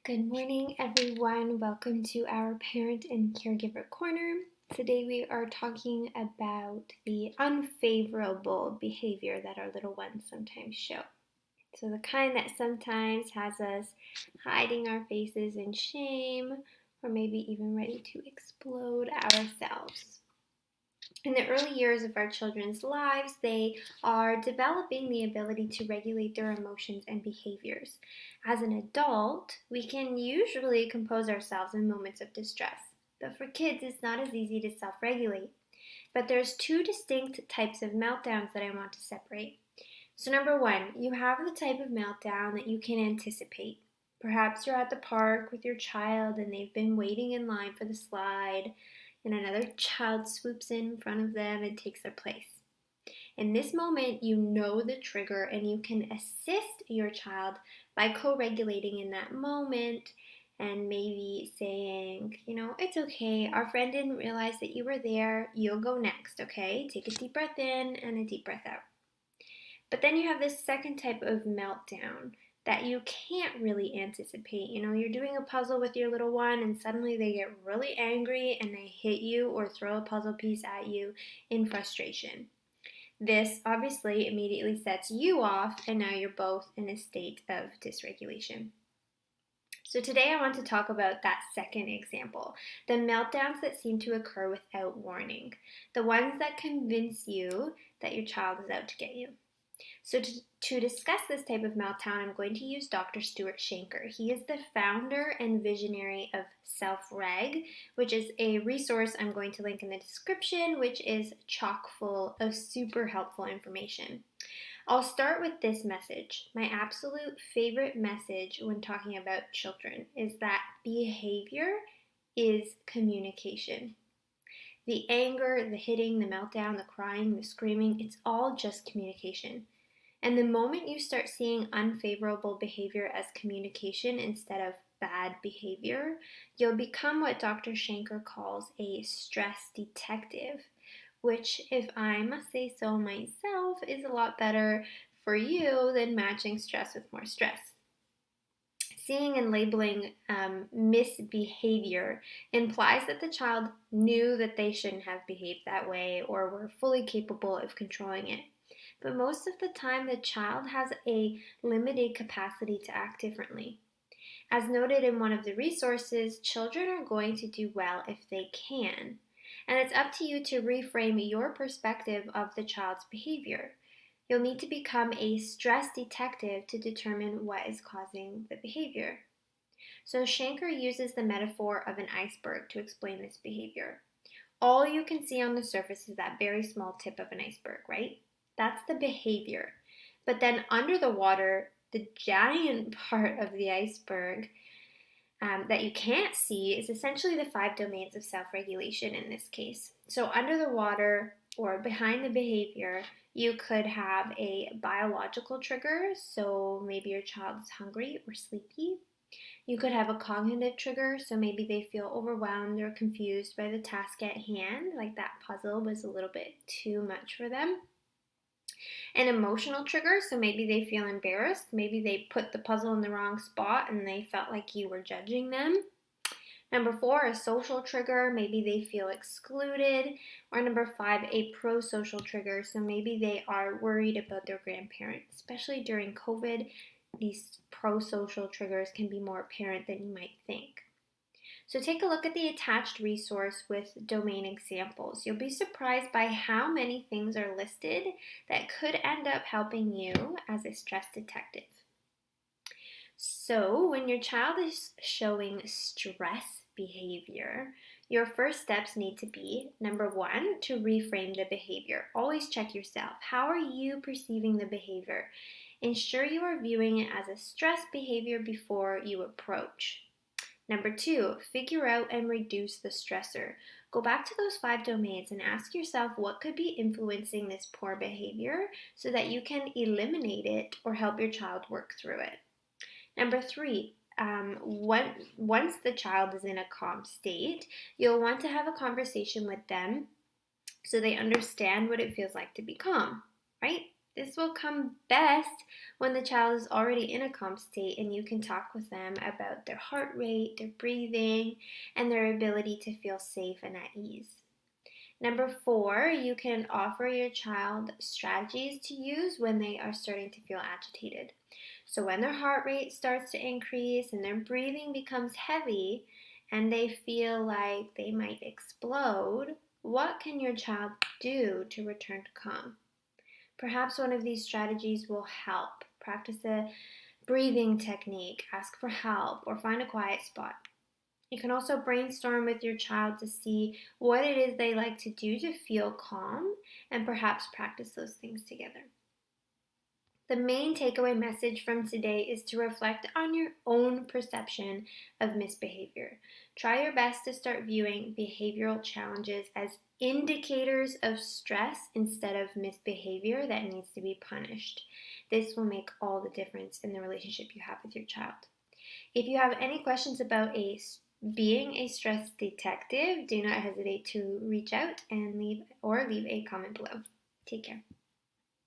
Good morning, everyone. Welcome to our Parent and Caregiver Corner. Today we are talking about the unfavorable behavior that our little ones sometimes show. So, the kind that sometimes has us hiding our faces in shame or maybe even ready to explode ourselves. In the early years of our children's lives, they are developing the ability to regulate their emotions and behaviors. As an adult, we can usually compose ourselves in moments of distress, but for kids, it's not as easy to self regulate. But there's two distinct types of meltdowns that I want to separate. So, number one, you have the type of meltdown that you can anticipate. Perhaps you're at the park with your child and they've been waiting in line for the slide, and another child swoops in front of them and takes their place. In this moment, you know the trigger and you can assist your child by co regulating in that moment and maybe saying, it's okay. Our friend didn't realize that you were there. You'll go next, okay? Take a deep breath in and a deep breath out. But then you have this second type of meltdown that you can't really anticipate. You're doing a puzzle with your little one and suddenly they get really angry and they hit you or throw a puzzle piece at you in frustration. This obviously immediately sets you off and now you're both in a state of dysregulation. So today I want to talk about that second example, the meltdowns that seem to occur without warning, the ones that convince you that your child is out to get you. So to discuss this type of meltdown, I'm going to use Dr. Stuart Shanker. He is the founder and visionary of Self-Reg, which is a resource I'm going to link in the description, which is chock full of super helpful information. I'll start with this message. My absolute favorite message when talking about children is that behavior is communication. The anger, the hitting, the meltdown, the crying, the screaming, it's all just communication. And the moment you start seeing unfavorable behavior as communication instead of bad behavior, you'll become what Dr. Shanker calls a stress detective, which, if I must say so myself, is a lot better for you than matching stress with more stress. Seeing and labeling misbehavior implies that the child knew that they shouldn't have behaved that way or were fully capable of controlling it. But most of the time, the child has a limited capacity to act differently. As noted in one of the resources, children are going to do well if they can. And it's up to you to reframe your perspective of the child's behavior. You'll need to become a stress detective to determine what is causing the behavior. So Shanker uses the metaphor of an iceberg to explain this behavior. All you can see on the surface is that very small tip of an iceberg, right? That's the behavior. But then under the water, the giant part of the iceberg that you can't see is essentially the 5 domains of self-regulation in this case. So under the water or behind the behavior, you could have a biological trigger, so maybe your child is hungry or sleepy. You could have a cognitive trigger, so maybe they feel overwhelmed or confused by the task at hand, like that puzzle was a little bit too much for them. An emotional trigger, so maybe they feel embarrassed, maybe they put the puzzle in the wrong spot and they felt like you were judging them. Number 4, a social trigger, maybe they feel excluded. Or number 5, a pro-social trigger, so maybe they are worried about their grandparent. Especially during COVID, these pro-social triggers can be more apparent than you might think. So take a look at the attached resource with domain examples. You'll be surprised by how many things are listed that could end up helping you as a stress detective. So when your child is showing stress behavior, your first steps need to be, number 1, to reframe the behavior. Always check yourself. How are you perceiving the behavior? Ensure you are viewing it as a stress behavior before you approach. Number 2, figure out and reduce the stressor. Go back to those 5 domains and ask yourself what could be influencing this poor behavior so that you can eliminate it or help your child work through it. Number 3, once the child is in a calm state, you'll want to have a conversation with them so they understand what it feels like to be calm, right? This will come best when the child is already in a calm state and you can talk with them about their heart rate, their breathing, and their ability to feel safe and at ease. Number 4, you can offer your child strategies to use when they are starting to feel agitated. So when their heart rate starts to increase and their breathing becomes heavy and they feel like they might explode, what can your child do to return to calm? Perhaps one of these strategies will help. Practice a breathing technique, ask for help, or find a quiet spot. You can also brainstorm with your child to see what it is they like to do to feel calm and perhaps practice those things together. The main takeaway message from today is to reflect on your own perception of misbehavior. Try your best to start viewing behavioral challenges as indicators of stress instead of misbehavior that needs to be punished. This will make all the difference in the relationship you have with your child. If you have any questions about being a stress detective, do not hesitate to reach out and leave a comment below. Take care.